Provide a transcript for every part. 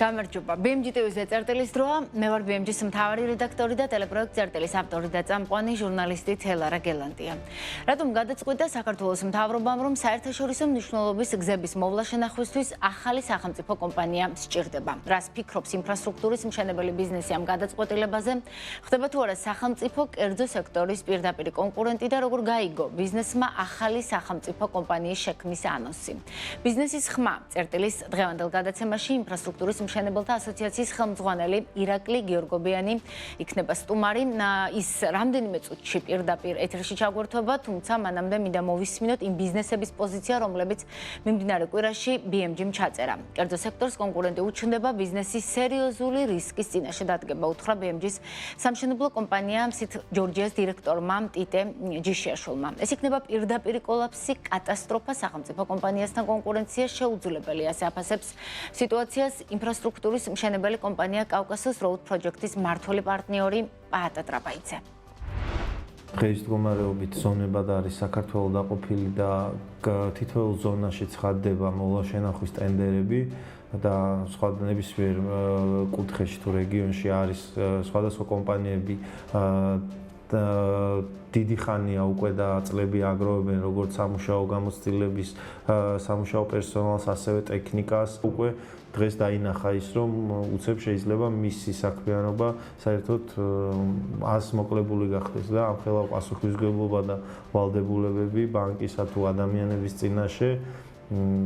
გამარჯობა. BMG TV-ზე წერტილის დროა. მე ვარ BMG-ის მთავარი რედაქტორი და ტელეპროექტ წერტილის ავტორი და წამყვანი ჟურნალისტი თელარა გელანტია. რატომ გადაწყვიტა საქართველოს მთავრობამ, რომ საერთაშორისო მნიშვნელობის გზების მოვლა შენახვისთვის ახალი სახელმწიფო კომპანია სჭირდება? რას ფიქრობს ინფრასტრუქტურის მშენებელი ბიზნესი ამ გადაწყვეტილებაზე? ხდება თუ არა სახელმწიფო კერძო სექტორის პირდაპირ კონკურენტი და როგორ გაიგო ბიზნესმა ახალი სახელმწიფო კომპანიის შექმნის ანონსი? ბიზნესის ხმა წერტილის დღევანდელ გადაცემაში ინფრასტრუქტურის მშენებელთა ასოციაციის ხელმძღვანელი ირაკლი გიორგობიანი იქნება სტუმარი. ის რამდენიმე წუთში პირდაპირ ეთერში ჩაგვერთვება, თუმცა მანამდე მინდა მოვისმინოთ იმ ბიზნესების პოზიცია, რომლებიც მიმდინარე კვირაში BMG-მ ჩაწერა. კერძო სექტორს კონკურენტი უჩნდება ბიზნესის სერიოზული რისკის წინაშე დადგება უთხრა BMG-ის სამშენებლო კომპანია მსით ჯორჯიას დირექტორმა ტიტე ჯიშიაშვილმა. ეს იქნება პირდაპირი კოლაფსი, კატასტროფა სახელმწიფო კომპანიასთან კონკურენცია შეუძლებელი, ასე აფასებს სიტუაციას ინფრასტრუქტურის მშენებელი კომპანია კავკასოს Road Project-ის მმართველი პარტნიორი პაატა ტრაპაიძე. დღეს მდგომარეობით ზონებად არის საქართველოს დაყოფილი და თითოეულ ზონაში ცხადდება მოვლა შენახვის ტენდერები და სხვა ნებისმიერ კუთხეში თუ რეგიონში არის სხვადასხვა კომპანიები დიდი ხანია უკვე და წლები აგროვებენ როგორც სამუშაო გამოცდილების სამუშაო პერსონალს, ასევე ტექნიკას. უკვე დღეს დაინახა ის, რომ უცებ შეიძლება მისი საქმიანობა საერთოდ მოკლებული გახდეს და ამ ხელა პასუხისმგებლობა და ვალდებულებები ბანკისა თუ ადამიანების წინაშე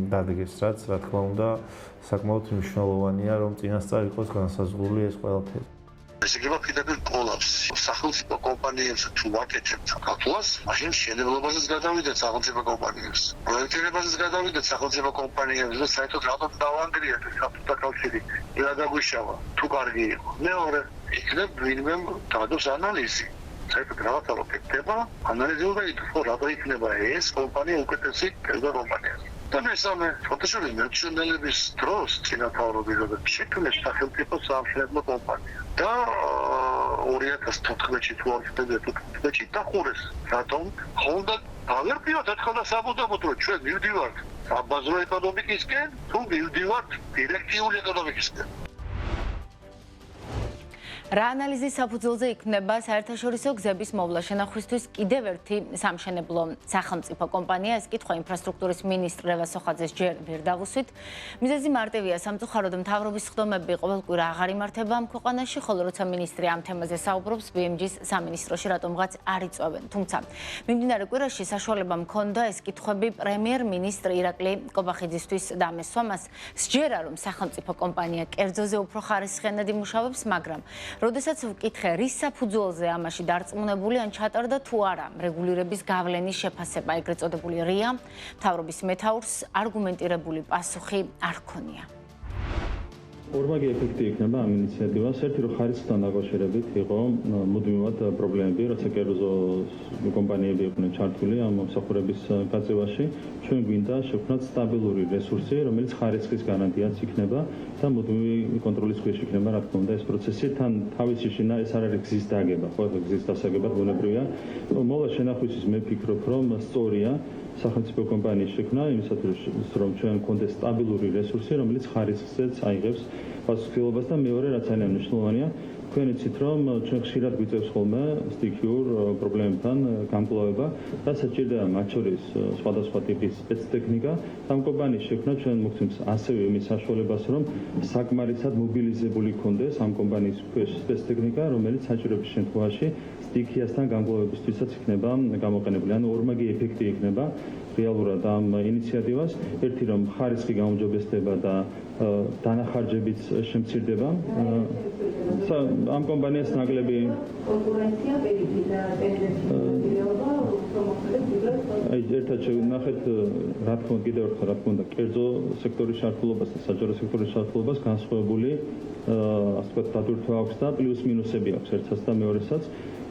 დადგეს, რაც რა თქმა უნდა საკმაოდ მნიშვნელოვანია, რომ წინასწარ იყოს განსაზღვრული ეს ყველაფერი. ეს იქნება პირდაპირ კოლაფსი. სახელმწიფო კომპანიებს თუ ვაკეთებთ საქართველოს, მაშინ მშენებლობაზეც გადავიდეთ სახელმწიფო კომპანიებს. პროექტირებაზეც გადავიდეთ სახელმწიფო კომპანიებს და საერთოდ რატომ დავანგრიეთ საბჭოთა კავშირი? რა დაგვიშავა? თუ კარგი იყო. მეორე, იქნებ ვინმე დადოს ანალიზი. საერთოდ რაღაცა რო ხდება, ანალიზი უნდა ითქვა, რატო იქნება ეს კომპანია უკეთესი კერძო კომპანია. და მესამე, ფოტოშოპის მერჩენდელების დროს წინათაურობის როდესაც შექმნეს სახელმწიფო სამშენებლო კომპანია და 2014-ში თუ 2015-ში დახურეს. რატომ? ხონდა გავერკვიოთ ერთხელ და საბუდობოდ, რომ ჩვენ მივდივართ საბაზრო ეკონომიკისკენ თუ მივდივართ დირექტიული ეკონომიკისკენ. რა ანალიზის საფუძველზე იქმნება საერთაშორისო გზების მოვლა შენახვისთვის კიდევ ერთი სამშენებლო სახელმწიფო კომპანია? ეს კითხვა ინფრასტრუქტურის მინისტრ რევაზ სოხაძეს ჯერ ვერ დავუსვით. მიზეზი მარტივია, სამწუხაროდ მთავრობის სხდომები ყოველკვირა აღარ იმართება ამ ქვეყანაში, ხოლო როცა მინისტრი ამ თემაზე საუბრობს, BMG-ის სამინისტროში რატომღაც არ იწვევენ. თუმცა მიმდინარე კვირაში საშუალება მქონდა ეს კითხვები პრემიერ-მინისტრ ირაკლი კობახიძისთვის დამესვა. მას სჯერა, რომ სახელმწიფო კომპანია კერძოზე უფრო ხარისხიანად იმუშავებს, მაგრამ როდესაც ვკითხე, რის საფუძველზე ამაში დარწმუნებული ან ჩატარდა თუ არა რეგულირების გავლენის შეფასება, ეგრეთ წოდებული RIA, მთავრობის მეთაურს არგუმენტირებული პასუხი არ ჰქონია. ორმაგი ეფექტი იქნება ამ ინიციატივას. ერთი რომ ხარისხთან დაკავშირებით იყო მუდმივად პრობლემები, როცა კერძო კომპანიები იყვნენ ჩართული ამ მომსახურების გაწევაში. ჩვენ გვინდა შევქმნათ სტაბილური რესურსი, რომელიც ხარისხის გარანტიაც იქნება და მუდმივი კონტროლის ქვეშ იქნება, რა თქმა უნდა, ეს პროცესი. თან თავისი შინა ეს არ არის გზის დაგება, ხო, გზის დასაგებად ბუნებრივია. მოვლა შენახვისთვის მე ვფიქრობ, რომ სწორია სახელმწიფო კომპანიის შექმნა იმისათვის, რომ ჩვენ გქონდეს სტაბილური რესურსი, რომელიც ხარისხზეც აიღებს პასუხისმგებლობას და მეორე რაც ძალიან მნიშვნელოვანია, თქვენ იცით, რომ ჩვენ ხშირად გვიწევს ხოლმე სტიქიურ პრობლემებთან გამკლავება და საჭიროა მათ შორის სხვადასხვა ტიპის სპეცტექნიკა. ამ კომპანიის შექმნა ჩვენ მოგცემს ასევე იმის საშუალებას, რომ საკმარისად მობილიზებული ქონდეს ამ კომპანიის ქვეშ სპეცტექნიკა, რომელიც საჭიროების შემთხვევაში სტიქიასთან გამკლავებისთვისაც იქნება გამოყენებული. ანუ ორმაგი ეფექტი იქნება რეალურად ამ ინიციატივას. ერთი რომ ხარისხი გაუმჯობესდება და დანახარჯებიც შემცირდება. ამ კომპანიას ნაკლები კონკურენცია პირიქით და ტენდენცია აი ერთად შევინახეთ რა თქმა უნდა კიდევ ერთხელ რა თქმა უნდა კერძო სექტორის შართულობას და საჯარო სექტორის შართულობას განსხვავებული ასე ვთქვათ დატვირთვა აქვს და პლუს მინუსები აქვს ერთსაც და მეორესაც.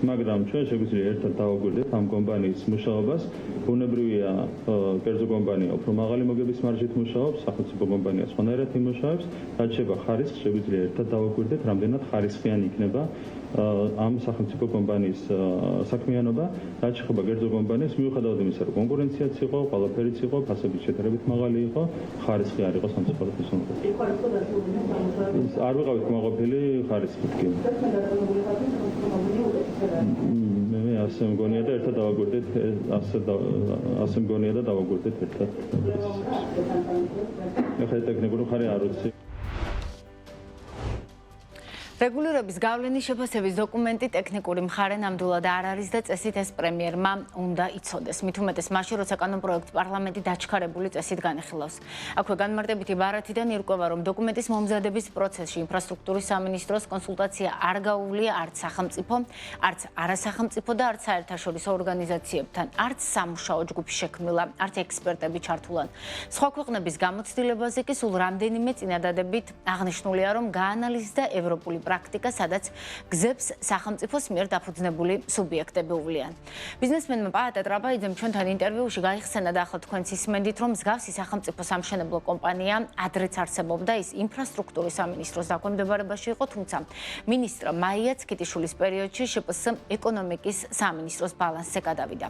მაგრამ ჩვენ შეგვიძლია ერთად დავაგვირდეთ ამ კომპანიის მუშაობას. ბუნებრივია კერძო კომპანია უფრო მაღალი მოგების მარჟით მუშაობს, სახელმწიფო კომპანია სხვანაირად იმუშავებს. რაც შეება ხარისხს, შეგვიძლია ერთად დავაგვირდეთ, რამდენად ხარისხიანი იქნება ამ სახელმწიფო კომპანიის საქმიანობა. რაც შეეხება კერძო კომპანიას, მიუხედავად იმისა, რომ კონკურენციაც იყო, ყველაფერიც იყო, ფასები შედარებით მაღალი იყო, ხარისხი არ იყო სამწუხაროდ ისე. არ ვიყავით კმაყოფილი ხარისხით კი. მე ასე მგონია და ერთად დავაგვირდით, ასე მგონია და დავაგვირდით ერთად. ეხლა ტექნიკური ხარი არ ვიცი. რეგულირების გავლენის შეფასების დოკუმენტი ტექნიკური მხარე ნამდვილად არ არის და წესით ეს პრემიერმა უნდა იცოდეს. მით უმეტეს მაშინ, როცა კანონპროექტი პარლამენტი დაჩქარებული წესით განიხილავს. აქვე განმარტებითი ბარათიდან ირკვევა, რომ დოკუმენტის მომზადების პროცესში ინფრასტრუქტურის სამინისტროს კონსულტაცია არ გაუვლია არც სახელმწიფო, არც არასახელმწიფო და არც საერთაშორისო ორგანიზაციებთან, არც სამუშაო ჯგუფი შექმნილა, არც ექსპერტები ჩართულან. სხვა ქვეყნების გამოცდილებაზე კი სულ რამდენიმე წინადადებით აღნიშნულია, რომ გაანალიზდა ევროპული პრაქტიკა, სადაც გზებს სახელმწიფოს მიერ დაფუძნებული სუბიექტები უვლიან. ბიზნესმენმა პაატა ტრაპაიძემ ჩვენთან ინტერვიუში გაიხსენა და ახლა თქვენც ისმენდით, რომ მსგავსი სახელმწიფო სამშენებლო კომპანია ადრეც არსებობდა, ის ინფრასტრუქტურის სამინისტროს დაქვემდებარებაში იყო, თუმცა მინისტრ მაია ცქიტიშვილის პერიოდში შპს ეკონომიკის სამინისტროს ბალანსზე გადავიდა.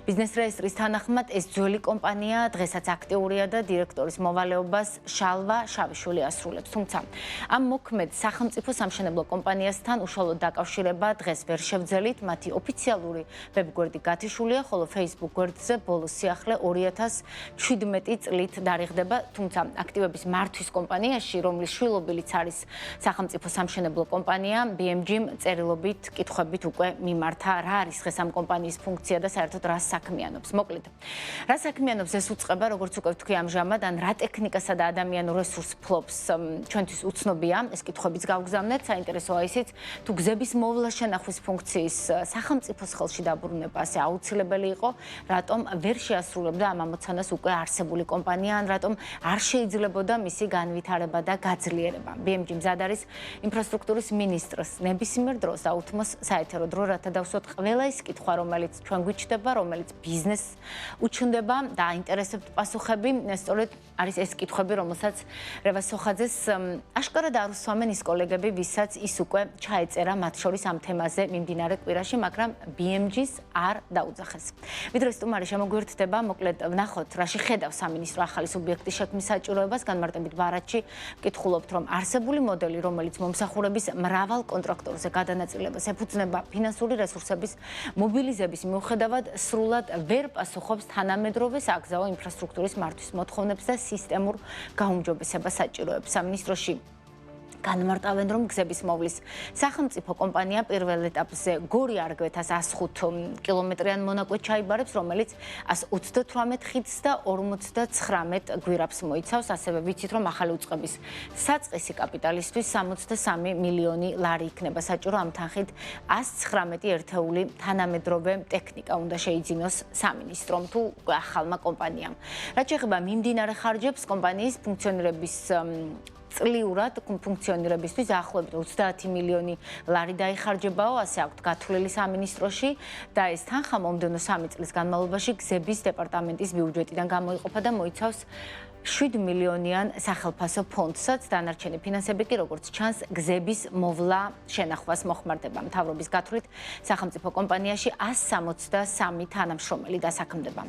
ბიზნეს რეესტრის თანახმად ეს ძველი კომპანია დღესაც აქტიურია და დირექტორის მოვალეობას შალვა შავიშვილი ასრულებს, თუმცა ამ მოქმედ სახელმწიფო სამშენებლო კომპანიასთან უშუალოდ დაკავშირება დღეს ვერ შევძელით, მათი ოფიციალური ვებგვერდი გათიშულია, ხოლო Facebook გვერდზე ბოლოს სიახლე 2017 წლით დარიგდება, თუმცა აქტივების მართვის კომპანიაში, რომლის შვილობილიც არის სახელმწიფო სამშენებლო კომპანია, BMG-მ წერილობით კითხვებით უკვე მიმართა, რა არის დღეს ამ კომპანიის ფუნქცია და საერთოდ რა საქმიანობს. მოკლედ, რა საქმიანობს ეს უწყება, როგორც უკვე ვთქვი ამჟამად, ან რა ტექნიკასა და ადამიანურ რესურსს ფლობს, ჩვენთვის უცნობია, ეს კითხვებიც გავგზავნეთ. საინტერესოა ისიც, თუ გზების მოვლა შენახვის ფუნქციის სახელმწიფოს ხელში დაბრუნება ასე აუცილებელი იყო, რატომ ვერ შეასრულებდა ამ ამოცანას უკვე არსებული კომპანია, ან რატომ არ შეიძლებოდა მისი განვითარება და გაძლიერება. BMG მზად არის ინფრასტრუქტურის მინისტრს ნებისმიერ დროს დაუთმოს საეთერო დრო, რათა დავსვათ ყველა ის კითხვა, რომელიც ჩვენ გვიჩნდება, რომელიც ბიზნესს უჩნდება და აინტერესებთ პასუხები, სწორედ არის ეს კითხვები, რომელსაც რევას სოხაძეს აშკარად არ უსვამენ ის კოლეგები, ვისაც ის უკვე ჩაეწერა მათ შორის ამ თემაზე მიმდინარე კვირაში, მაგრამ BMG-ს არ დაუძახეს. ვიდრე სტუმარი შემოგვიერთდება, მოკლედ ვნახოთ, რაში ხედავს სამინისტრო ახალი სუბიექტის შექმნის საჭიროებას, განმარტებით ბარათში ვკითხულობთ, რომ არსებული მოდელი, რომელიც მომსახურების მრავალ კონტრაქტორზე გადანაწილებას ეფუძნება ფინანსური რესურსების მობილიზების მიუხედავად, სრულად ვერ პასუხობს თანამედროვე სააგზაო ინფრასტრუქტურის მართვის მოთხოვნებს და სისტემურ გაუმჯობესებას საჭიროებს. სამინისტროში განმარტავენ, რომ გზების მოვლის სახელმწიფო კომპანია პირველ ეტაპზე გორი არგვეთას 105 კილომეტრიან მონაკვეთ ჩაიბარებს, რომელიც 138 ხიდს და 59 გვირაბს მოიცავს. ასევე ვიცით, რომ ახალი უწყების საწყისი კაპიტალისთვის 63 მილიონი ლარი იქნება საჭირო, ამ თანხით 119 ერთეული თანამედროვე ტექნიკა უნდა შეიძინოს სამინისტრომ თუ ახალმა კომპანიამ. რაც შეეხება მიმდინარე ხარჯებს, კომპანიის ფუნქციონირების წლიურად ფუნქციონირებისთვის დაახლოებით 30 მილიონი ლარი დაიხარჯებაო, ასე აქვთ გათვლილი სამინისტროში და ეს თანხა მომდევნო 3 წლის განმავლობაში გზების დეპარტამენტის ბიუჯეტიდან გამოიყოფა და მოიცავს 7 მილიონიან სახელფასო ფონდსაც, დანარჩენი ფინანსები კი როგორც ჩანს გზების მოვლა შენახვას მოხმარდება. მთავრობის გათვლით სახელმწიფო კომპანიაში 163 თანამშრომელი დასაქმდება.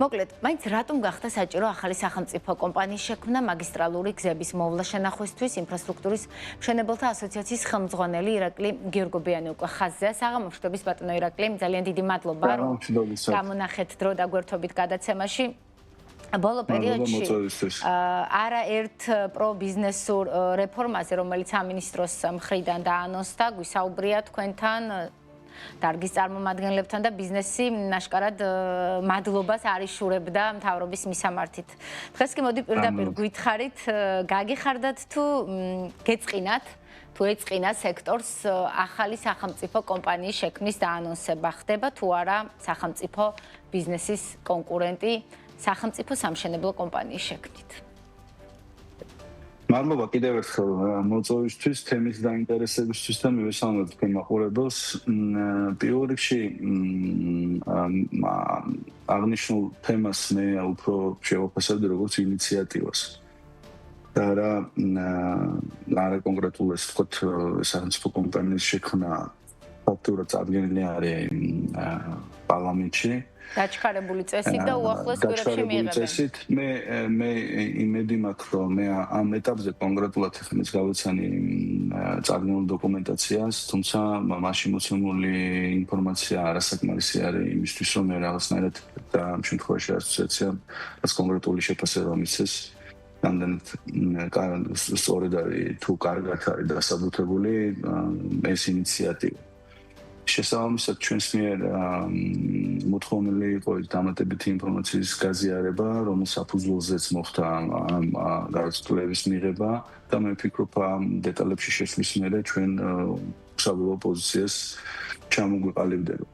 მოკლედ, მაინც რატომ გახდა საჭირო ახალი სახელმწიფო კომპანიის შექმნა მაგისტრალური გზების მოვლა შენახვისთვის? ინფრასტრუქტურის მშენებელთა ასოციაციის ხელმძღვანელი ირაკლი გიორგობიანი უკვე ხაზზეა. საღამოშტების ბატონო ირაკლი, ძალიან დიდი მადლობა, რომ გამონახეთ დრო და გვერდობით გადაცემაში. ბოლო პერიოდში არაერთ პრობიზნესურ რეფორმაზე, რომელიც სამინისტროს მხრიდან დაანონსდა, გვისაუბრია თქვენთან დარგის წარმომადგენლებთან და ბიზნესი ნაშკარად მადლობას არიშურებდა მთავრობის მისამართით. დღეს კი მოდი პირდაპირ გითხარით, გაგიხარდათ თუ გეწყინათ, თუ ეწყინა სექტორს ახალი სახელმწიფო კომპანიის შექმნის დაანონსება, ხდება თუ არა სახელმწიფო ბიზნესის კონკურენტი სახელმწიფო სამშენებლო კომპანიის შექმნით. მადლობა კიდევ ერთხელ მოწვევისთვის, თემის დაინტერესებისთვის და მივესალმებ თქვენ მაყურებელს. პირველ რიგში აღნიშნულ თემას მე უფრო შევაფასებდი როგორც ინიციატივას. და რა კონკრეტულად ეს ვთქვათ სახელმწიფო კომპანიის შექმნა ფაქტურად წარდგენილი არის პარლამენტში. დაჩქარებული წესით და უახლოეს კვირებში მიიღებენ. მე იმედი მაქვს, რომ მე ამ ეტაპზე კონკრეტულად ხმის გავეცანი წარდგენილ დოკუმენტაციას, თუმცა მასში მოცემული ინფორმაცია არასაკმარისი არის იმისთვის, რომ მე რაღაცნაირად და ამ შემთხვევაში ასოციაციამ რაც კონკრეტული შეფასება მისცეს. რამდენად სწორედ არის თუ კარგად არის დასაბუთებული ეს ინიციატივა. შესაბამისად ჩვენს მიერ მოთხოვნილი იყო დამატებითი ინფორმაციის გაზიარება, რომელს საფუძველზეც მოხდა ამ გადაწყვეტილების მიღება და მე ვფიქრობ ამ დეტალებში შესვლის მერე ჩვენ საბოლოო პოზიციას ჩამოგვიყალიბდება.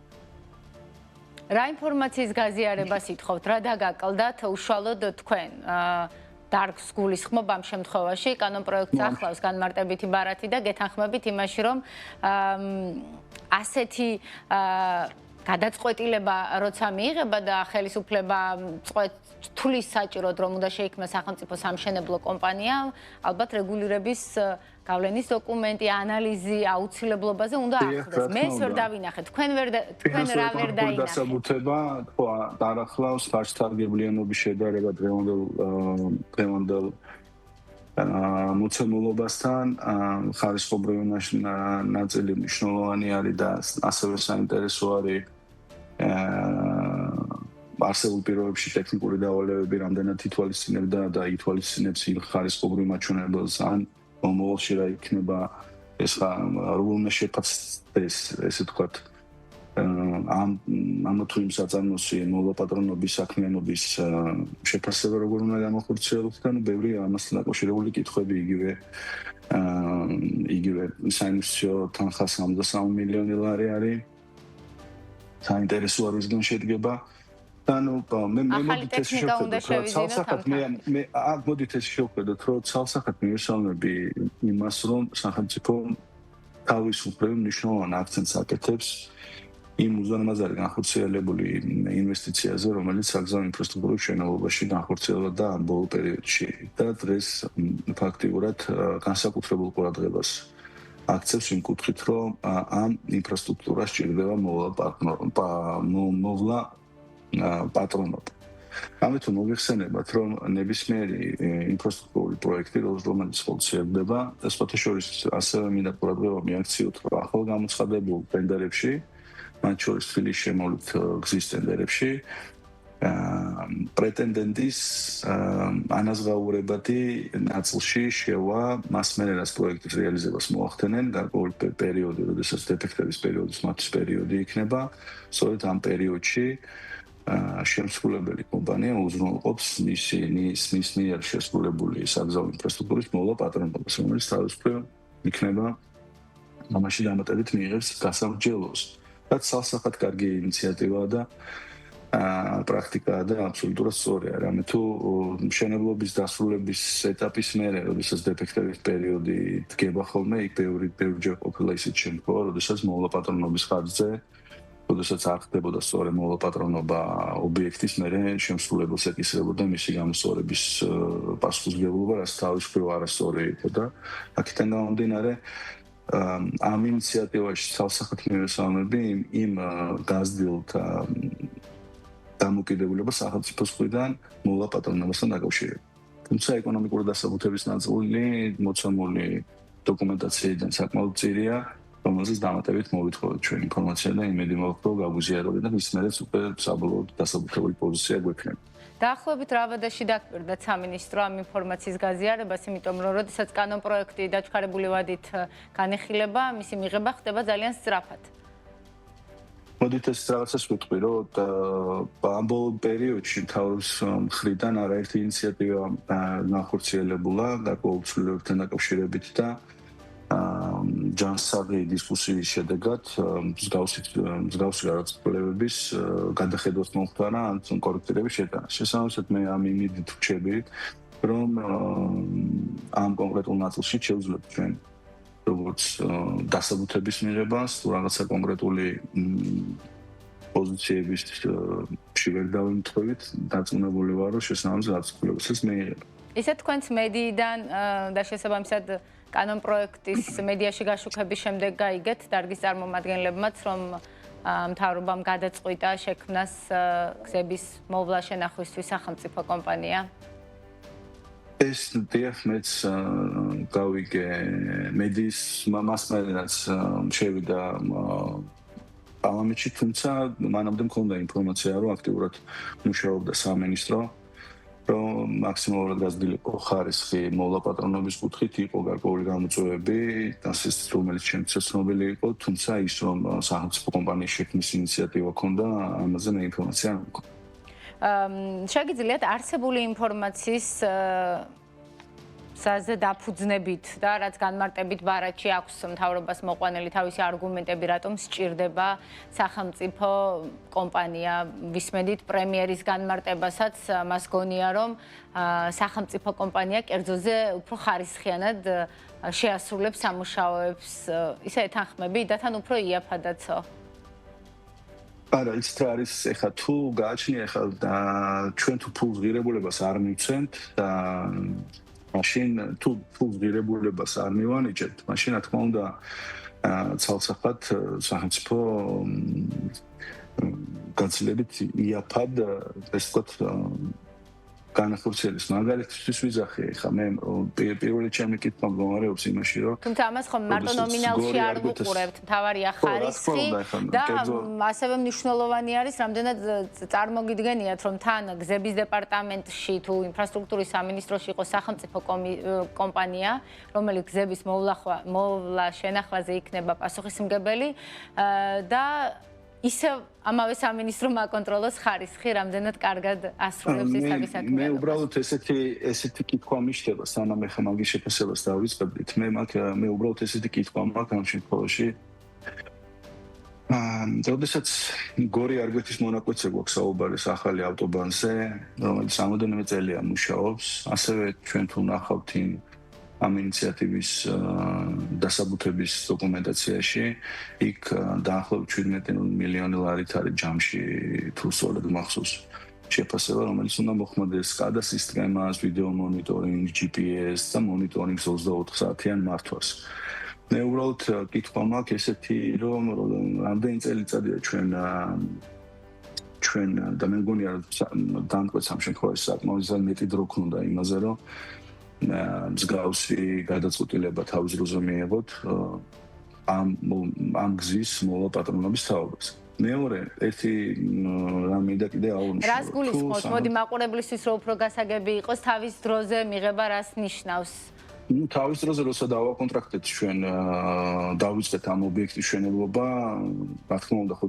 რა ინფორმაციის გაზიარებას ითხოვთ? რა დაგაკლდათ უშუალოდ თქვენ? დარგს გულისხმობ ამ შემთხვევაში კანონპროექტს ახლავს განმარტებითი ბარათი და გეთანხმებით იმაში, რომ ასეთი გადაწყვეტილება როცა მიიღება და ხელისუფლება თulis საჭიროდ რომ უნდა შეიქმნა სახელმწიფო სამშენებლო კომპანია, ალბათ რეგულირების გავლენის დოკუმენტი, ანალიზი აუცილებლობაზე უნდა ახლდეს. მე ვერ დავინახე, თქვენ რა ვერ დაინახეთ. დასაბუთება, ხო, დაახლავს ფარშთარგებლიანობის შედარება დღევანდელ მოცემულობასთან, ხარისხობრივი ნაწილი მნიშვნელოვანი არის და ასევე საინტერესო არის არსებულ პირობებში ტექნიკური დავალებები რამდენად ითვალისწინებდა და ითვალისწინებს იმ ხარისხობრივ მაჩვენებელს ან მომავალში რა იქნება ეს როგორ უნდა შეფასდეს ესე ვთქვათ ამ თუ იმ საწარმოში მოლაპატრონობის საქმიანობის შეფასება როგორ უნდა გამოხორციელოს და ბევრი ამასთან დაკავშირებული კითხვები იგივე საინვესტიციო თანხა 63 მილიონი ლარი არის საინტერესო არისგან შედგება და მე მოდით ეს შევხედოთ რომ ცალსახად მივესალმები იმას რომ სახელმწიფო თავისუფლად მნიშვნელოვან აქცენტს აკეთებს იმ უზარმაზარი განხორციელებული ინვესტიციაზე, რომელიც საგზავნო ინფრასტრუქტურის მშენებლობაში განხორციელდა ამ ბოლო პერიოდში და დღეს ფაქტიურად განსაკუთრებულ ყურადღებას აქცევს იმ კუთხით, რომ ამ ინფრასტრუქტურას ჭირდება მოვლა პატრონობა. ამით მოიხსენებათ, რომ ნებისმიერი ინფრასტრუქტურული პროექტი, რომელიც ხორციელდება, სხვათა შორის ასევე მინდა ყურადღება მიაქციოთ ახალ გამოცხადებულ ტენდერებში, მათ შორის თბილისში შემოვლით გზის ტენდერებში, პრეტენდენტის ანაზღაურებადი ნაწილში შევა მას მერე რაც პროექტის რეალიზებას მოახდენენ, გარკვეული პერიოდი, როდესაც დეფექტების პერიოდის მათთვის პერიოდი იქნება, სწორედ ამ პერიოდში შემსრულებელი კომპანია უზრუნველყოფს მის მიერ შესრულებული საგზავნო ინფრასტრუქტურის მოვლა პატრონობას, რომელიც თავისუფლად იქნება ამაში დამატებით მიიღებს გასამრჯელოს. რაც სასახად კარგი ინიციატივაა და პრაქტიკაა და აბსოლუტურად სწორია. რამე თუ მშენებლობის დასრულების ეტაპის მერე, როდესაც დეფექტების პერიოდი დგება ხოლმე, იქ ბევრჯერ ყოფილა ისეთ შემთხვევა, როდესაც მოვლა პატრონობის ხარჯზე როდესაც არ ხდებოდა სწორედ მოვლა პატრონობა ობიექტის მერე შემსრულებელს ეკისრებოდა მისი გამოსწორების პასუხისმგებლობა, რაც თავისუფლად არასწორი იყო და აქედან გამომდინარე ამ ინიციატივაში ცალსახად მივესალმები იმ გაზრდილთა დამოკიდებულება სახელმწიფოს მხრიდან მოვლა პატრონებასთან დაკავშირებით. თუმცა ეკონომიკური დასაბუთების ნაწილი მოცემული დოკუმენტაციიდან საკმაოდ მწირია, რომელზეც დამატებით მოვითხოვეთ ჩვენ ინფორმაცია და იმედი მაქვს, რომ გაგვიზიაროთ და მის მერეც უკვე საბოლოოდ დასაბუთებული პოზიცია გვექნება. დაახლოებით რა ვადაში დაგკვირდა სამინისტრო ამ ინფორმაციის გაზიარებას, იმიტომ რომ როდესაც კანონპროექტი დაჩქარებული ვადით განეხილება, მისი მიღება ხდება ძალიან სწრაფად. მოდით ეს რაღაცას ვიტყვი, რომ ამ ბოლო პერიოდში თავის მხრიდან არაერთი ინიციატივა განხორციელებულა გარკვეულ ცვლილებებთან დაკავშირებით და ჯანსაღი დისკუსიის შედეგად მსგავსი გადაწყვეტილებების გადახედვას მომხდარა ან კორექტირების შეტანა. შესაბამისად მე ამ იმედით ვრჩები, რომ ამ კონკრეტულ ნაწილში შევძლებთ ჩვენ როგორც დასაბუთების მიღებას, თუ რაღაცა კონკრეტული პოზიციების ვერ დავიმთხოვით, დარწმუნებული ვარ, რომ შესაბამის გადაწყვეტილებასაც მიიღება. ისე თქვენც მედიიდან და შესაბამისად კანონ პროექტის მედიაში გაშუქების შემდეგ გაიგეთ დარგის წარმომადგენლებმაც, რომ მთავრობამ გადაწყვიტა შექმნას გზების მოვლა შენახვისთვის სახელმწიფო კომპანია. ეს დიახ, მეც გავიგე მედიის მასმედიაც შევიდა პარლამენტში, თუმცა მანამდე მქონდა ინფორმაცია, რომ აქტიურად მუშაობდა სამინისტრო, რომ მაქსიმალურად გაზრდილიყო ხარისხი მოვლა პატრონობის კუთხით, იყო გარკვეული გამოწვევები, ასეც რომელიც შემცეს ცნობილი იყო, თუმცა ის რომ სახელმწიფო კომპანიის შექმნის ინიციატივა ჰქონდა, ამაზე მე ინფორმაცია არ მქონდა. შეგიძლიათ არსებული ინფორმაციის საზზე დაფუძნებით და რაც განმარტებით ბარათში აქვს მთავრობას მოყვანილი თავისი არგუმენტები, რატომ სჭირდება სახელმწიფო კომპანია. ვისმენთ პრემიერის განმარტებასაც, მას გონია, რომ სახელმწიფო კომპანია კერძოზე უფრო ხარისხიანად შეასრულებს სამუშაოებს. ისე ეთანხმები და თან უფრო იაფადაცო. არა, ის რა არის, ეხლა თუ გააჩნია ეხლა ჩვენ თუ ფულს ღირებულებას არ მივცემთ და მაშინ თუ ფულს ღირებულებას არ მივანიჭებთ, მაშინ რა თქმა უნდა ცალსახად სახელმწიფო განცილებით იაფად ეს ვთქვათ განახორციელებს. მაგალითისთვის ვიზახე, ეხლა მე პირველი ჩემი კითხვა მდგომარეობს იმაში, რომ თუმცა ამას ხომ მარტო ნომინალში არ ვუყურებთ, მთავარია ხარისხი და ასევე მნიშვნელოვანი არის, რამდენად წარმოგიდგენიათ, რომ თან გზების დეპარტამენტში თუ ინფრასტრუქტურის სამინისტროში იყო სახელმწიფო კომპანია, რომელიც გზების მოვლა შენახვაზე იქნება პასუხისმგებელი და ისე ამავე სამინისტრომ აკონტროლოს ხარისხი, რამდენად კარგად ასრულებს ის თავის საქმიანობას. მე უბრალოდ ესეთი კითხვა მიშდება, სანამ ეხლა მაგის შეფასებას დავიწყებდით. მე უბრალოდ ესეთი კითხვა მაქვს ამ შემთხვევაში. როდესაც გორი არგვეთის მონაკვეთზე გვაქვს საუბარი ახალი ავტობანზე, რომელიც ამოდენიმე წელია მუშაობს, ასევე ჩვენ თუ ნახავთ ამ ინიციატივის დასაბუთების დოკუმენტაციაში, იქ დაახლოებით 17 მილიონი ლარით არის ჯამში თუ სწორად მახსოვს შეფასება, რომელიც უნდა მოხმარდეს SCADA სისტემას, ვიდეო მონიტორინგ, GPS და მონიტორინგს 24 საათიან მართვას. მე უბრალოდ კითხვა მაქვს ესეთი, რომ რამდენი წელიწადია ჩვენ და მე მგონია დამკვეთს ამ შემთხვევაში საკმაოდ მეტი დრო ქონდა იმაზე, რომ მსგავსი გადაწყვეტილება თავის დროზე მიიღოთ ამ გზის მოვლა პატრონობის თაობას. მეორე ერთი რამე და კიდე აუნიშნავ. რას გულისხმობთ? მოდი მაყურებლისთვის რომ უფრო გასაგები იყოს, თავის დროზე მიღება რას ნიშნავს? თავის დროზე როცა დავაკონტრაქტეთ ჩვენ დავიწყეთ ამ ობიექტის მშენებლობა, რა თქმა უნდა, ხო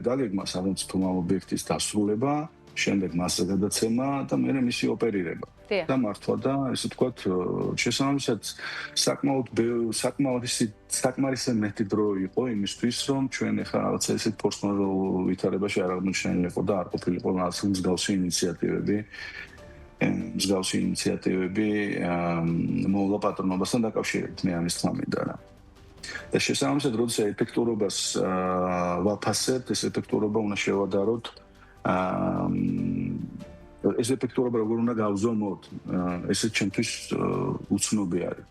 დაგეგმა სახელმწიფო ამ ობიექტის დასრულება, შემდეგ მასზე გადაცემა და მერე მისი ოპერირება. და მართვა და ესე ვთქვათ, შესაბამისად საკმარისი მეტი დრო იყო იმისთვის, რომ ჩვენ ახლა რაღაცა ესეთ ფორს-მაჟორულ ვითარებაში არ აღმოჩენილიყო და არ ყოფილიყო რაღაც მსგავსი ინიციატივები მოვლა პატრონობასთან დაკავშირებით, მე ამის თქმა მინდა რა. და შესაბამისად, როდესაც ეფექტურობას ვაფასებთ, ეს ეფექტურობა უნდა შევადაროთ ეს ეფექტურობა როგორ უნდა გავზომოთ, ესე ჩემთვის უცნობი არის.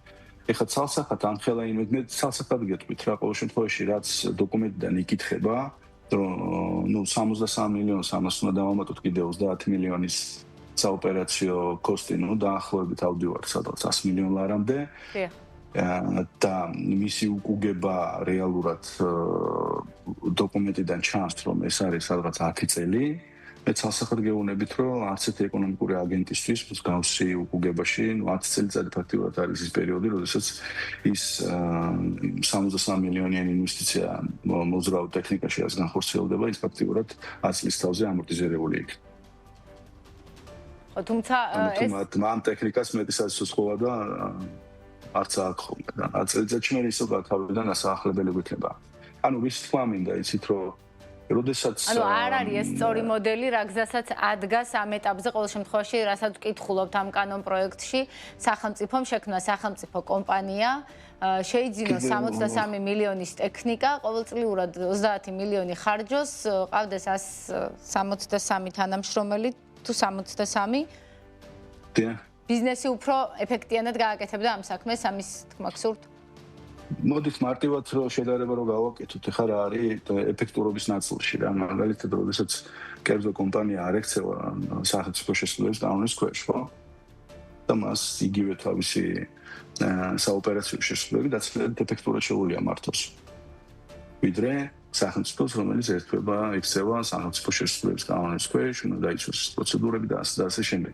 ეხლა ცალსახად ამხელა იმედმე ცალსახად გეტყვით რა, ყოველ შემთხვევაში რაც დოკუმენტიდან იკითხება, რომ 63 მილიონს ამას უნდა დავამატოთ კიდე 30 მილიონის საოპერაციო კოსტი, დაახლოებით ავდივართ სადღაც 100 მილიონ ლარამდე. და მისი უკუგება რეალურად დოკუმენტიდან ჩანს, რომ ეს არის სადღაც 10 წელი. მე ცალსახად გეუბნებით, რომ არც ერთი ეკონომიკური აგენტისთვის მსგავსი უკუგებაში 10 წელიწადი ფაქტიურად არის ის პერიოდი, როდესაც ის 63 მილიონიანი ინვესტიცია მოძრავ ტექნიკაში რაც განხორციელდება, ის ფაქტიურად 10 წლის თავზე ამორტიზირებული იქნება. თუმცა ეს ამ ტექნიკას მეტი საზოგადოება და არც აქ ხოლმე და წელიწადში მე ისო გათავიდან ასაახლებელი გვიქნება. ანუ ვის თქვა მინდა იცით რომ როდესაც ანუ არ არის ეს სწორი მოდელი, რა გზასაც ადგას ამ ეტაპზე ყოველ შემთხვევაში, რასაც ვკითხულობთ ამ კანონ პროექტში, სახელმწიფომ შექმნა სახელმწიფო კომპანია, შეიძინოს 63 მილიონის ტექნიკა, ყოველწლიურად 30 მილიონი ხარჯოს, ყავდეს 163 თანამშრომელი თუ 63? ბიზნესი უფრო ეფექტიანად გააკეთებდა ამ საქმეს, ამის თქმა გსურთ? მოდით მარტივად შედარება რომ გავაკეთოთ, ეხლა რა არის ეფექტურობის ნაწილში რა, მაგალითად, როდესაც კერძო კომპანია არ ექცევა სახელმწიფო შესაძლებლობის კანონის ქვეშ, ხო? და მას იგივე თავისი საოპერაციო შესაძლებლობები დაცილებით ეფექტურად შეუძლია მართოს. ვიდრე სახელმწიფოს, რომელიც ერთვება ექცევა სახელმწიფო შესაძლებლობის კანონის ქვეშ, უნდა დაიცვას პროცედურები და ასე შემდეგ.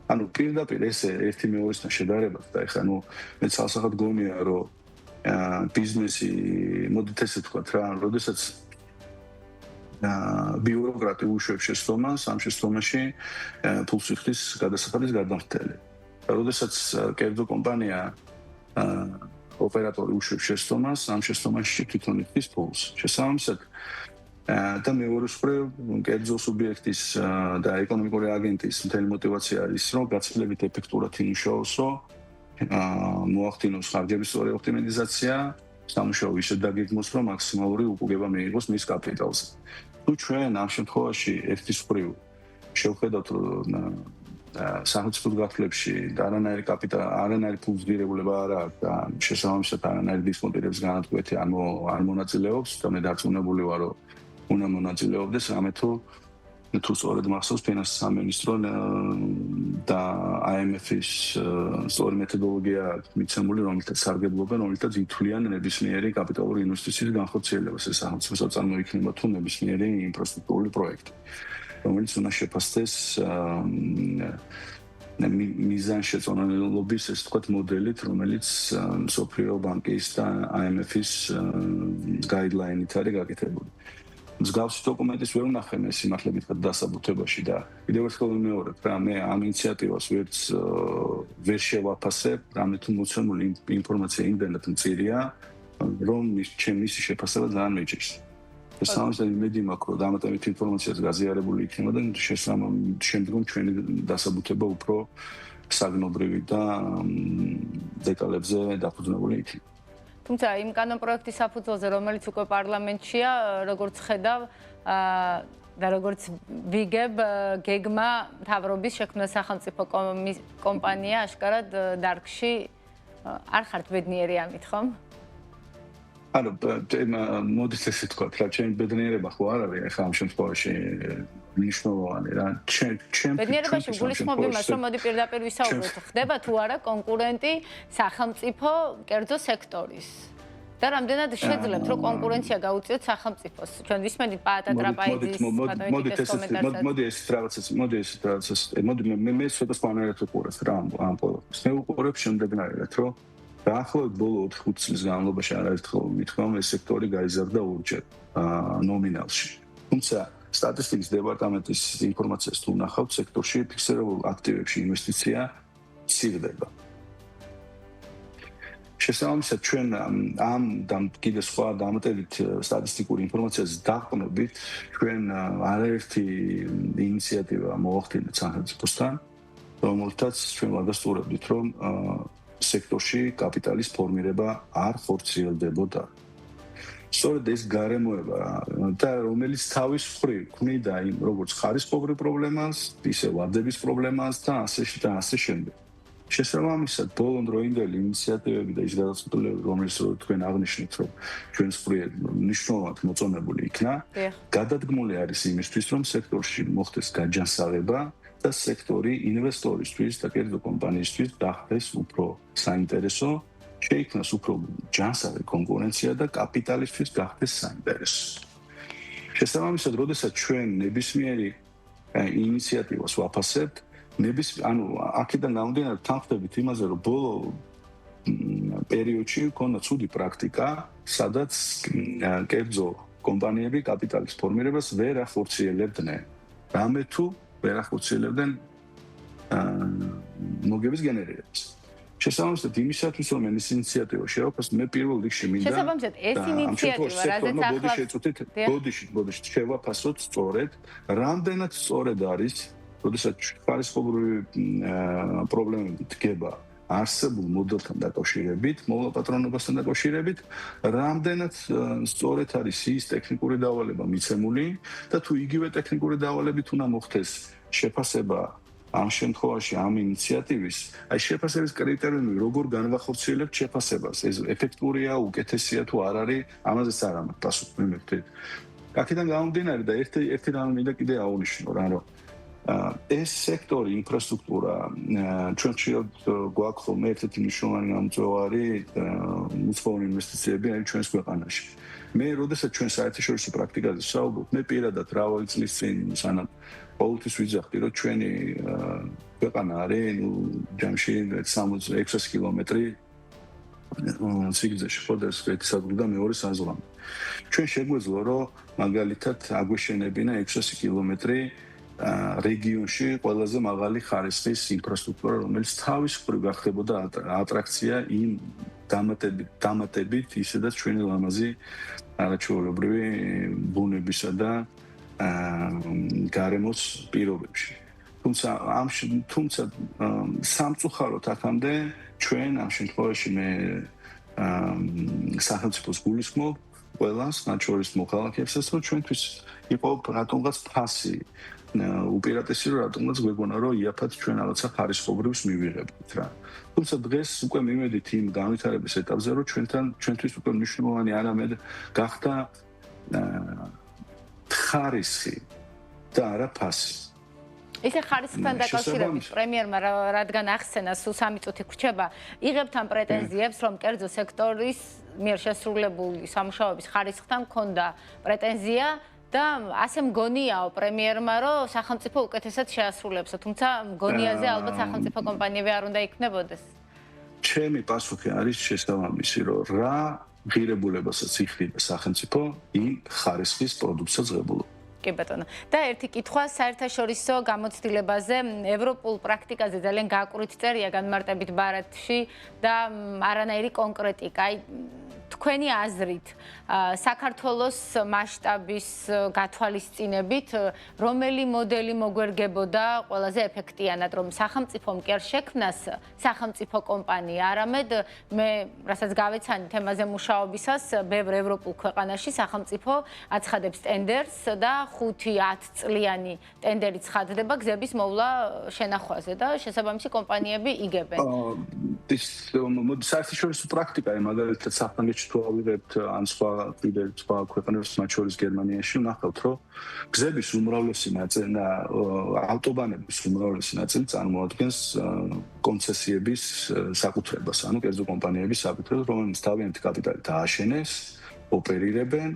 ანუ პირდაპირ ეს ერთი მეორესთან შედარება და ეხლა მე ცალსახად გონია რომ ბიზნესი მოდით ესე ვთქვათ რა, როდესაც ბიუროკრატი უშვებს შეცდომას, ამ შეცდომაში ფულს იხდის გადასახადის გადამხდელი. როდესაც კერძო კომპანია ოპერატორი უშვებს შეცდომას, ამ შეცდომაში თვითონ იხდის ფულს. შესაბამისად და მეორე მხრივ კერძო სუბიექტის და ეკონომიკური აგენტის მთელი мотиваცია არის რომ გაცილებით ეფექტურად იმუშაოსო, მოახდინოს ხარჯების სწორი ოპტიმიზაცია, სამუშაო ისე დაგეგმოს, რომ მაქსიმალური უკუღება მიიღოს მის კაპიტალზე. თუ ჩვენ ამ შემთხვევაში ერთის მხრივ შევხედავთ რომ სახელმწიფო გაფლებში არანაირი ფულს ღირებულება არ აქვს და შესაბამისად არანაირი დისკონტირების განათქვეთი არ მონაწილეობს და მე დარწმუნებული ვარ რომ უნდა მონაწილეობდეს, რამე თუ სწორედ მახსოვს ფინანსის სამინისტრო და IMF-ის სწორი მეთოდოლოგია მიცემული, რომელთაც სარგებლობენ, რომელთაც ითვლიან ნებისმიერი კაპიტალური ინვესტიციის განხორციელებას. ეს სახელმწიფო წარმოიქმნება თუ ნებისმიერი ინფრასტრუქტურული პროექტი, რომელიც უნდა შეფასდეს მიზანშეწონილობის, ეს თქვათ, მოდელით, რომელიც მსოფლიო ბანკის და IMF-ის გაიდლაინით არის გაკეთებული. მსგავსი დოკუმენტის ვერ ვნახე მე სიმართლე გითხრათ დასაბუთებაში და კიდევ ერთხელ ვიმეორებ რა, მე ამ ინიციატივას ვერ შევაფასებ, რამე თუ მოცემული ინფორმაცია იმდენად მწირია, რომ მისი შეფასება ძალიან მეჭირს. და სამისად იმედი მაქვს, რომ დამატებით ინფორმაციაც გაზიარებული იქნება და შემდგომ ჩვენი დასაბუთება უფრო საგნობრივი და დეტალებზე დაფუძნებული იქნება. თუმცა იმ კანონპროექტის საფუძველზე, რომელიც უკვე პარლამენტშია, როგორც ხედავ და როგორც ვიგებ, გეგმა მთავრობის შექმნა სახელმწიფო კომპანია აშკარად დარგში არ ხართ ბედნიერი ამით, ხომ? ანუ მოდით ესე ვთქვათ, რა, ჩემი ბედნიერება ხო არ არის ახლა ამ შემთხვევაში მნიშვნელოვანი რა. ბედნიერებაში გულისხმობ იმას, რომ მოდი პირდაპირ ვისაუბროთ, ხდება თუ არა კონკურენტი სახელმწიფო კერძო სექტორის. და რამდენად შეძლებთ, რომ კონკურენცია გაუწიოთ სახელმწიფოს? ჩვენ ვისმენთ პაატა ტრაპაიძის მე ცოტა სხვანაირად ვუყურებ რა ამ პოლიტიკას. მე ვუყურებ შემდეგნაირად, რომ დაახლოებით ბოლო 4-5 წლის განმავლობაში არაერთხელ მithkom ეს სექტორი გაიზარდა ორჯერ ნომინალში. თუმცა სტატისტიკის დეპარტამენტის ინფორმაციას თუ ვნახავთ, სექტორში ფიქსირებულ აქტივებში ინვესტიცია მცირდება. შესაბამისად ჩვენ ამ და კიდე სხვა დამატებით სტატისტიკური ინფორმაციას დაყნობით, ჩვენ არაერთი ინიციატივა მოახდინეთ სახელმწიფოსთან, რომელთაც ჩვენ ვადასტურებდით, რომ სექტორში კაპიტალის ფორმირება არ ხორციელდებოდა. სწორედ ეს გარემოება და რომელიც თავის მხრივ ქმნიდა იმ როგორც ხარისხობრივ პრობლემას, ისე ვადების პრობლემას და ასე შემდეგ. შესაბამისად, ბოლოდროინდელი ინიციატივები და ის გადაწყვეტილებები, რომელიც თქვენ აღნიშნეთ, რომ ჩვენს მხრივ მნიშვნელოვნად მოწონებული იქნა, გადადგმული არის იმისთვის, რომ სექტორში მოხდეს გაჯანსაღება და სექტორი ინვესტორისთვის და კერძო კომპანიისთვის გახდეს უფრო საინტერესო, შეიქმნას უფრო ჯანსაღი კონკურენცია და კაპიტალისთვის გახდეს საინტერესო. შესაბამისად, როდესაც ჩვენ ნებისმიერი ინიციატივას ვაფასებთ, ანუ აქედან გამომდინარე თანხმდებით იმაზე, რომ ბოლო პერიოდში ქონდა ცუდი პრაქტიკა, სადაც კერძო კომპანიები კაპიტალის ფორმირებას ვერ ახორციელებდნენ. რამე თუ ვერ ახორციელებდნენ მოგების გენერირებას. შესაბამისად, იმისათვის რომ ეს ინიციატივა შევაფასოთ, მე პირველ რიგში მინდა შესაბამისად, ეს ინიციატივა, რაზეც ახლა ბოდიში შევაფასოთ სწორედ, რამდენად სწორედ არის, როდესაც ხარისხობრივი პრობლემები დგება არსებულ მოდელთან დაკავშირებით, მოლაპატრონებასთან დაკავშირებით, რამდენად სწორედ არის ის ტექნიკური დავალება მიცემული და თუ იგივე ტექნიკური დავალებით უნდა მოხდეს შეფასება ამ შემთხვევაში ამ ინიციატივის აი შეფასების კრიტერიუმი როგორ განვახორციელებთ შეფასებას ეს ეფექტურია უკეთესია თუ არ არის ამაზეც არ ამაქვს პასუხი მე მეთქვით აქედან გამომდინარე და ერთი რამ მინდა კიდე აუნიშნო რა რომ ეს სექტორი ინფრასტრუქტურა ჩვენ შეიძლება გვაქვს ხოლმე ერთ-ერთი მნიშვნელოვანი გამწვევარი უცხოური ინვესტიციები არის ჩვენს ქვეყანაში მე როდესაც ჩვენ საერთაშორისო პრაქტიკაზე ვსაუბრობ მე პირადადრავი წლის წინ სანამ ყოველთვის ვიძახდი რომ ჩვენი ქვეყანა არის ჯამში 600 კილომეტრი სიგრძეში ხო და ერთი საზღვარი და მეორე საზღვარი ჩვენ შეგვეძლო რომ მაგალითად აგვეშენებინა 600 კილომეტრი რეგიონში ყველაზე მაღალი ხარისხის ინფრასტრუქტურა რომელიც თავის მხრივ გახდებოდა ატრაქცია იმ დამატებით ისედაც ჩვენი ლამაზი არაჩვეულებრივი ბუნებისა და გარემოს პირობებში თუმცა სამწუხაროდ აქამდე ჩვენ ამ შემთხვევაში მე სახელმწიფოს გულისხმობ ყველას მათ შორის მოქალაქეებსაც რომ ჩვენთვის იყო რატომღაც ფასი უპირატესი რომ რატომღაც გვეგონა რომ იაფად ჩვენ რაღაცა ხარისხობრივს მივიღებთ რა თუმცა დღეს უკვე მივედით იმ განვითარების ეტაპზე რომ ჩვენთვის უკვე მნიშვნელოვანი არამედ გახდა ხარისხი და არა ფასი ისე ხარისხთან დაკავშირებით პრემიერმა რადგან ახსენა სულ 3 წუთი გრჩება იღებთ ამ პრეტენზიებს რომ კერძო სექტორის მიერ შესრულებული სამუშაოების ხარისხთან ჰქონდა პრეტენზია და ასე მგონიაო პრემიერმა რომ სახელმწიფო უკეთესად შეასრულებსო თუმცა მგონიაზე ალბათ სახელმწიფო კომპანიები არ უნდა იქნებოდეს ჩემი პასუხი არის შესაბამისი რომ რა ღირებულებასაც იხდიდა სახელმწიფო იმ ხარისხის პროდუქტსაც ღებულობს კი ბატონო და ერთი კითხვა საერთაშორისო გამოცდილებაზე ევროპულ პრაქტიკაზე ძალიან გააკვრით წერია განმარტებით ბარათში და არანაირი კონკრეტიკა აი თქვენი აზრით საქართველოს მასშტაბის გათვალისწინებით რომელი მოდელი მოგვერგებოდა ყველაზე ეფექტიანად რომ სახელმწიფომ კი არ შექმნას სახელმწიფო კომპანია არამედ მე რასაც გავეცანი თემაზე მუშაობისას ბევრ ევროპულ ქვეყანაში სახელმწიფო აცხადებს ტენდერს და 5-10 წლიანი ტენდერი ცხადდება გზების მოვლა შენახვაზე და შესაბამისი კომპანიები იგებენ ის საერთაშორისო პრაქტიკაა მაგალითად საფრანგეთში თუ ავიღებთ ან სხვა ქვეყნებს მათ შორის გერმანიაში ვნახავთ რომ გზების უმრავლესი ნაწილი და ავტობანების უმრავლესი ნაწილი წარმოადგენს კონცესიების საკუთრებას ანუ კერძო კომპანიების საკუთრებას რომელიც თავიანთი კაპიტალით ააშენეს ოპერირებენ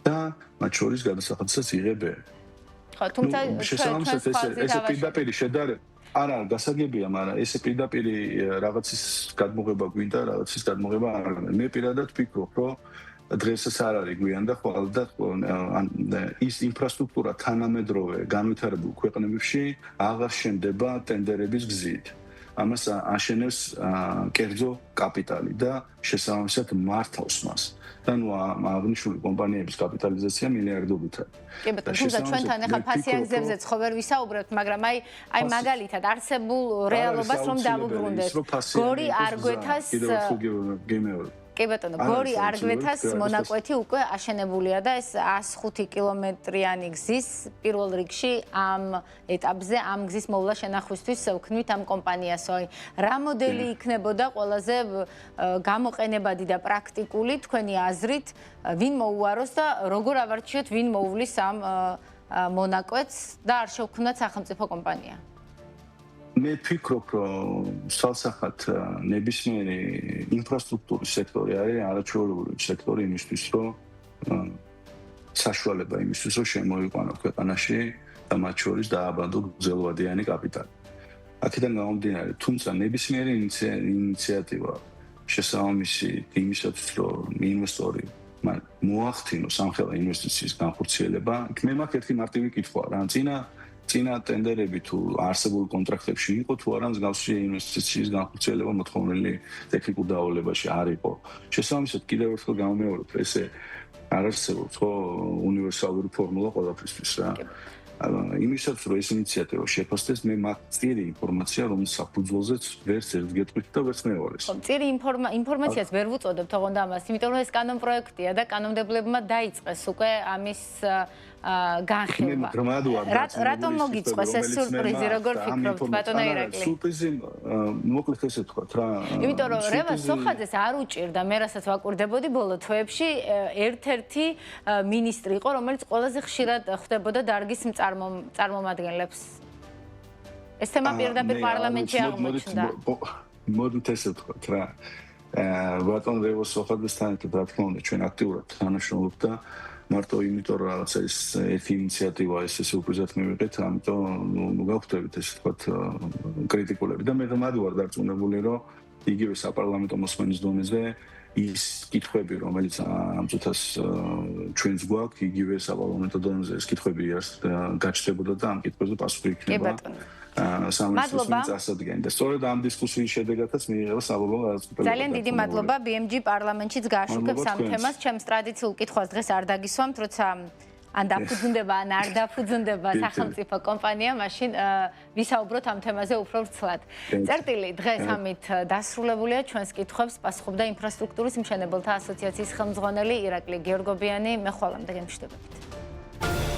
და მათ შორის გადასახადსაც იღებენ ხო თუმცა ესე პირდაპირ შედარება არა გასაგებია მაგრამ ესე პირდაპირ რაღაცის გადმოღება გვინდა რაღაცის გადმოღება არ არის მე პირადად ვფიქრობ რომ დღესაც არ არის გვიან და ხვალ და ის ინფრასტრუქტურა თანამედროვე განვითარებულ ქვეყნებში აღარ შენდება ტენდერების გზით ამას აშენებს კერძო კაპიტალი და შესაბამისად მართავს მას და ნუ აღნიშნული კომპანიების კაპიტალიზაცია მილიარდობითაა. კი ბატონო, თუმცა ჩვენთან ახლა ფასიანგზებზე ხო ვერ ვისაუბრებთ, მაგრამ აი მაგალითად არსებულ რეალობას რომ დავუბრუნდეთ. გორი არგვეთას კი ბატონო, გორი არგვეთას მონაკვეთი უკვე აშენებულია და ეს 105 კილომეტრიანი გზის პირველ რიგში ამ ეტაპზე ამ გზის მოვლა შენახვისთვის ვქნით ამ კომპანიასო. რა მოდელი იქნებოდა ყველაზე გამოყენებადი და პრაქტიკული თქვენი აზრით, ვინ მოუაროს და როგორ ავარჩიოთ ვინ მოუვლის ამ მონაკვეთს და არ შევქმნათ სახელმწიფო კომპანია? მე ვფიქრობ, რომ სალსახად ნებისმიერი ინფრასტრუქტურის სექტორი არის არაჩვეულებრივი სექტორი იმისთვის, რომ საშუალება იმისთვის, რომ შემოიყვანო ქვეყანაში და მათ შორის დააბადო გრძელვადიანი კაპიტალი. აქედან გამომდინარე, თუმცა ნებისმიერი ინიციატივა შესაბამისი იმისათვის, რომ ინვესტორი მოახდინოს სამხელა ინვესტიციის განხორციელება, მე მაქვს ერთი მარტივი კითხვა რა, წინა ტენდერები თუ არსებულ კონტრაქტებში იყო თუ არა მსგავსი ინვესტიციის განხორციელება მოთხოვნილი ტექნიკურ დაავლებაში არ იყო. შესაბამისად კიდევ ერთხელ გამომეორებ, ესე არ არსებობს ხო უნივერსალური ფორმულა ყველაფრისთვის რა. იმისაც რომ ეს ინიციატივა შეფასდეს, მე მაქვს წირი ინფორმაცია, რომელიც საფუძველზეც ვერც ერთ გეტყვით და ვერც მეორეს. წირი ინფორმაციას ვერ ვუწოდებთ ოღონდ ამას, იმიტომ რომ ეს კანონპროექტია და კანონმდებლებმა დაიწყეს უკვე ამის განხილვა. რატომ მოგიწყვეს ეს სურპრიზი, როგორ ფიქრობთ, ბატონო ირაკლი? სურპრიზი მოკლედ ესე თქვათ რა. იმიტომ რომ რევას სოხაძეს არ უჭირდა, მე რასაც ვაკვირდებოდი ბოლო თვეებში, ერთ-ერთი მინისტრი იყო, რომელიც ყველაზე ხშირად ხვდებოდა დარგის წარმომადგენლებს. ეს თემა პირდაპირ პარლამენტში აღმოჩნდა. მოდით ესე ვთქვათ რა. ბატონ რევას სოხაძესთან ერთად რა თქმა უნდა ჩვენ აქტიურად თანამშრომლობთ და მარტო იმიტომ რომ რაღაც ეს ერთი ინიციატივა ესე სურპრიზად მივიღეთ, ამიტომ ნუ გავხდებით ესე ვთქვათ კრიტიკულები და მე მად ვარ დარწმუნებული რომ იგივე საპარლამენტო მოსმენის დონეზე ის კითხვები რომელიც ამ წუთას ჩვენს გვაქვს იგივე საპარლამენტო დონეზე ეს კითხვები გაჩნდებოდა და ამ კითხვებზე პასუხი იქნება სამართლის წასადგენენ და სწორედ ამ დისკუსიის შედეგადაც მიიღება საბოლოო გადაწყვეტილება. ძალიან დიდი მადლობა BMG პარლამენტშიც გააშუქებს ამ თემას. ჩემს ტრადიციულ კითხვას დღეს არ დაგისვამთ, როცა ან დაფუძნდება, ან არ დაფუძნდება სახელმწიფო კომპანია, მაშინ ვისაუბროთ ამ თემაზე უფრო ვრცლად. წერტილი დღეს ამით დასრულებულია. ჩვენს კითხვებს პასუხობდა ინფრასტრუქტურის მშენებელთა ასოციაციის ხელმძღვანელი ირაკლი გიორგობიანი. მე ხვალამდე გემშვიდობებით.